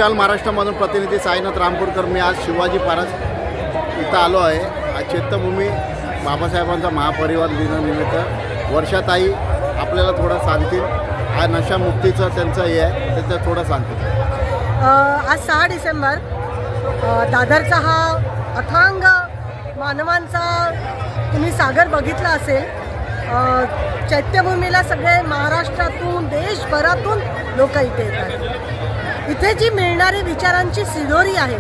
विशाल महाराष्ट्रामधून प्रतिनिधी साईनाथ रामपूरकर। मी आज शिवाजी पार्क इथं आलो आहे। आज चैत्यभूमी बाबासाहेबांचा महापरिवार दिनानिमित्त वर्षाताई आपल्याला थोडं सांगतील। हा नशामुक्तीचं त्यांचं हे आहे, त्याचं थोडं सांगतील। आज 6 डिसेंबर दादरचा हा अथांग मानवांचा तुम्ही सागर बघितला असेल। चैत्यभूमीला सगळे महाराष्ट्रातून देशभरातून लोक इथे येतात। इथे जी मिळणारी विचारांची सिडोरी आहे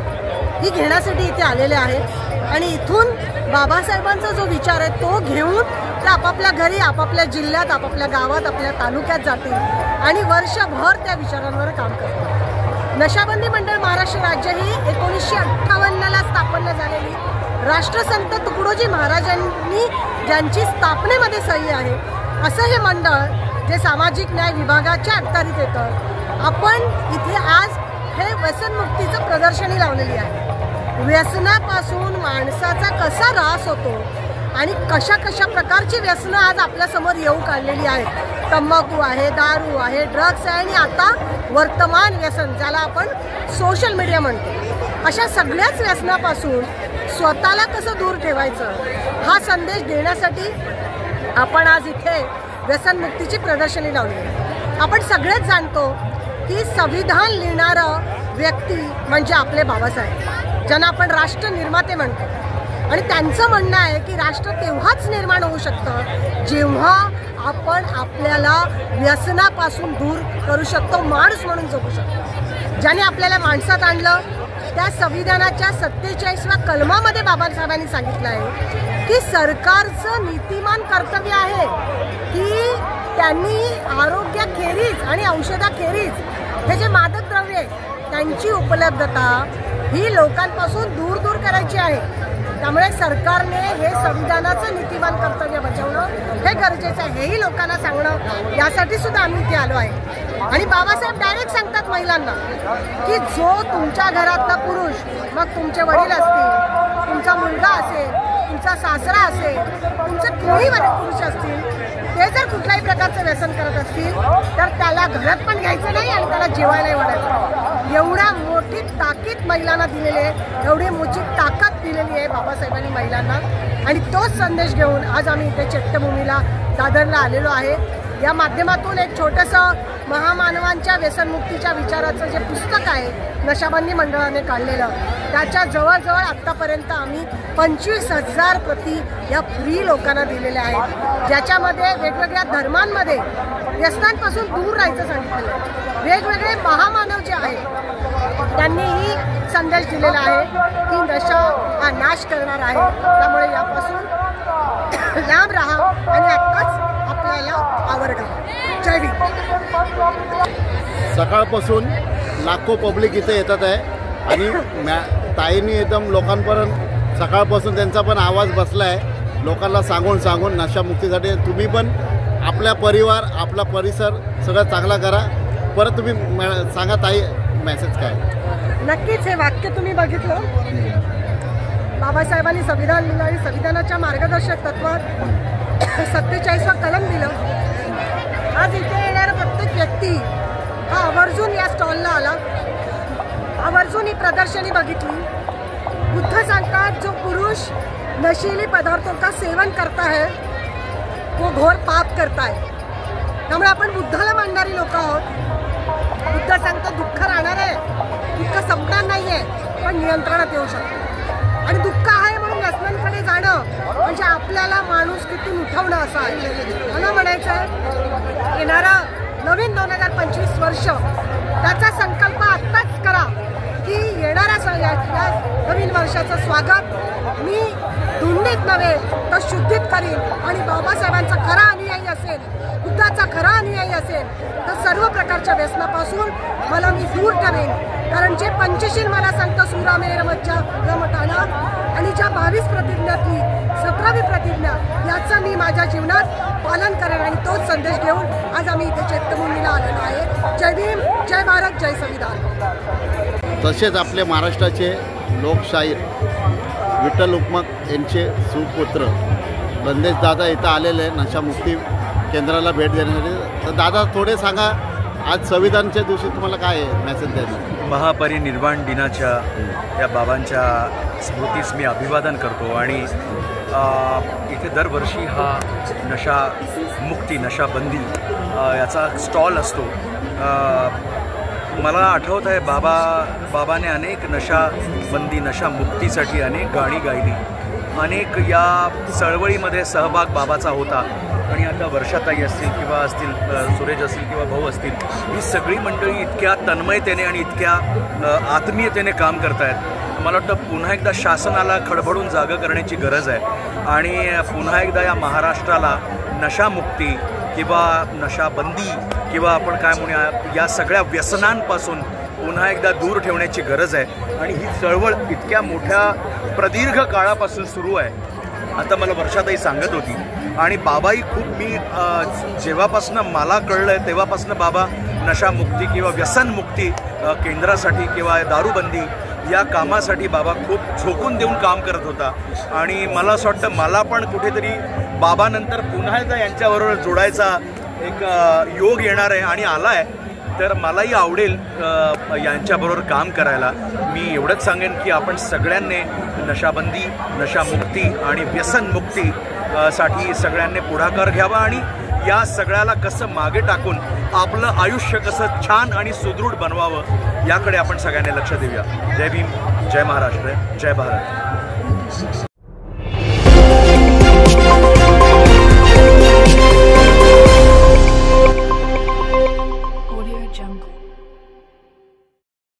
ही घेण्यासाठी इथे आलेले आहेत आणि इथून बाबासाहेबांचा जो विचार आहे तो घेऊन ते आपापल्या घरी, आपापल्या जिल्ह्यात, आपापल्या गावात, आपल्या तालुक्यात जातील आणि वर्षभर त्या विचारांवर काम करतील। नशाबंदी मंडळ महाराष्ट्र राज्य ही 1958ला स्थापन झालेली राष्ट्रसंत तुकडोजी महाराजांनी ज्यांची स्थापनेमध्ये सही आहे असं हे मंडळ जे सामाजिक न्याय विभागाच्या अखत्यारीत येतं। आपण इथे आज हे व्यसनमुक्तीचं प्रदर्शनी लावलेली आहे। व्यसनापासून माणसाचा कसा ऱ्हास होतो आणि कशा कशा प्रकारची व्यसनं आज आपल्यासमोर येऊ काढलेली आहेत। तंबाखू आहे, दारू आहे, ड्रग्स आहे आणि आता वर्तमान व्यसन ज्याला आपण सोशल मीडिया म्हणतो, अशा सगळ्याच व्यसनापासून स्वतःला कसं दूर ठेवायचं हा संदेश देण्यासाठी आपण आज इथे व्यसनमुक्तीची प्रदर्शनी लावली आहे। आपण सगळेच जाणतो की संविधान लिहिणारा व्यक्ती म्हणजे आपले बाबासाहेब, ज्यांना आपण राष्ट्र निर्माते म्हणतो। आणि त्यांचं म्हणणं आहे की राष्ट्र तेव्हाच निर्माण होऊ शकतं जेव्हा आपण आपल्याला व्यसनापासून दूर करू शकतो, माणूस म्हणून जगू शकतो। ज्याने आपल्याला माणसात आणलं त्या संविधानाच्या 47व्या कलमामध्ये बाबासाहेबांनी सांगितलं आहे की सरकारचं नीतिमान कर्तव्य आहे की त्यांनी आरोग्याखेरीज आणि औषधाखेरीज हे जे मादक द्रव्ये आहेत त्यांची उपलब्धता ही लोकांपासून दूर दूर करायची आहे। त्यामुळे सरकारने हे संविधानाचं नीतिमान कर्तव्य बजावणं हे गरजेचं आहे, हेही लोकांना सांगणं यासाठी सुद्धा आम्ही इथे आलो आहे। आणि बाबासाहेब डायरेक्ट सांगतात महिलांना की जो तुमच्या घरातला पुरुष, मग तुमचे वडील असतील, तुमचा मुलगा असेल, तुमचा सासरा असेल, तुमचे कोणी पुरुष असतील, ते जर कुठल्याही प्रकारचं व्यसन करत असतील तर त्याला घरात पण घ्यायचं नाही आणि त्याला जेवायलाही वाढायचं। एवढा मोठी ताकीद महिलांना दिलेली आहे, एवढी मोठी ताकद दिलेली आहे बाबासाहेबांनी महिलांना। आणि तोच संदेश घेऊन आज आम्ही इथे चैत्यभूमीला दादरला आलेलो आहे। या माध्यमातून एक छोटंसं महामानवांच्या व्यसनमुक्तीच्या विचाराचं जे पुस्तक आहे नशाबंदी मंडळाने काढलेलं, त्याच्या जवळजवळ आत्तापर्यंत आम्ही 25,000 प्रती या फ्री लोकांना दिलेल्या आहेत, ज्याच्यामध्ये वेगवेगळ्या धर्मांमध्ये व्यसनांपासून दूर राहायचं सांगितलेलं आहे। वेगवेगळे महामानव जे आहेत त्यांनीही संदेश दिलेला आहे की नशा हा नाश करणार आहे, त्यामुळे यापासून लांब राहा आणि आत्ताच आपल्याला आवडा। जय भीम। सकाळपासून लाखो पब्लिक इथे येतात आहे आणि ताईंनी एकदम लोकांपर्यंत सकाळपासून त्यांचा पण आवाज बसला आहे लोकांना सांगून नशामुक्तीसाठी। तुम्ही पण आपला परिवार, आपला परिसर सगळं चांगला करा। परत तुम्ही सांगा ताई, मेसेज काय? नक्कीच हे वाक्य तुम्ही बघितलं, बाबासाहेबांनी संविधान लिहिलं आणि संविधानाच्या मार्गदर्शक तत्वात 47वा कलम दिलं। आज इथे येणारा प्रत्येक व्यक्ती हा आवर्जून या स्टॉलला आला, आवर्जून ही प्रदर्शनी बघितली। बुद्ध सांगतात जो पुरुष नशीली पदार्थों का सेवन करता है वो घोर पाप करता है। त्यामुळे आपण बुद्धाला मानणारी लोक आहोत। बुद्ध सांगतो दुःख राहणार आहे, दुःख संपणार नाही आहे, पण नियंत्रणात येऊ शकतो। आणि दुःख आहे म्हणून व्यसनांकडे जाणं म्हणजे आपल्याला माणूस किती उठवणं असं आहे। मला म्हणायचं आहे येणारा नवीन 2025 वर्ष त्याचा संकल्प आत्ताच करा की येणाऱ्या नवीन वर्षाचं स्वागत मी धुंडीत नव्हे तर शुद्धीत करीन आणि बाबासाहेबांचा खरा अनुयायी असेल, बुद्धाचा खरा अनुयायी असेल तर सर्व प्रकारच्या व्यसनापासून मला मी दूर ठेवेन। कारण जे पंचशील मला सांगतं सुरामेर मज्जा रमताना आणि ज्या 22 प्रतिज्ञातली 17वी प्रतिज्ञा याचं मी माझ्या जीवनात पालन करेन आणि तोच संदेश घेऊन आज आम्ही इथे चैत्यभूमीला आलेलो आहे। जय भीम, जय भारत, जय संविधान। तसेच आपले महाराष्ट्राचे लोकशाहीर विठ्ठल उपमक यांचे सुपुत्र बंदेश दादा इथं आलेले नशामुक्ती केंद्राला भेट देण्यासाठी। तर दादा थोडे सांगा आज संविधानच्या दिवशी तुम्हाला काय मेसेज द्यायचं? महापरिनिर्वाण दिनाच्या या बाबांच्या स्मृतीस मी अभिवादन करतो आणि इथे दरवर्षी हा नशामुक्ती नशाबंदी याचा स्टॉल असतो. मला आठवत आहे बाबाने अनेक नशाबंदी नशामुक्तीसाठी अनेक गाणी गायली, अनेक या चळवळीमध्ये सहभाग बाबाचा होता. आणि आता वर्षाताई असतील किंवा सुरेश असतील किंवा भाऊ असतील, ही सगळी मंडळी इतक्या तन्मयतेने आणि इतक्या आत्मीयतेने काम करत आहेत. मला वाटतं पुन्हा एकदा शासनाला खडबडून जागं करण्याची गरज आहे आणि पुन्हा एकदा या महाराष्ट्राला नशामुक्ती किंवा नशाबंदी किंवा आपण काय म्हणूया या सगळ्या व्यसनांपासून पुन्हा एकदा दूर ठेवण्याची गरज आहे. आणि ही चळवळ इतक्या मोठ्या प्रदीर्घ काळापासून सुरू आहे. आता मला वर्षाताई सांगत होती आणि बाबाही खूप मी जेव्हापासनं मला कळलं आहे तेव्हापासनं बाबा नशामुक्ती किंवा व्यसनमुक्ती केंद्रासाठी किंवा दारूबंदी या कामासाठी बाबा खूप झोकून देऊन काम करत होता. आणि मला असं वाटतं मला पण कुठेतरी बाबानंतर पुन्हा एकदा यांच्याबरोबर जोडायचा एक योग येणार आहे आणि आला आहे. तर मलाही आवडेल यांच्याबरोबर काम करायला. मी एवढंच सांगेन की आपण सगळ्यांनी नशाबंदी नशामुक्ती आणि व्यसनमुक्ती साठी सगळ्यांनी पुढाकार घ्यावा आणि या सगळ्याला कसं मागे टाकून आपलं आयुष्य कसं छान आणि सुदृढ बनवावं याकडे आपण सगळ्यांनी लक्ष देऊया. जय भीम, जय महाराष्ट्र, जय भारत.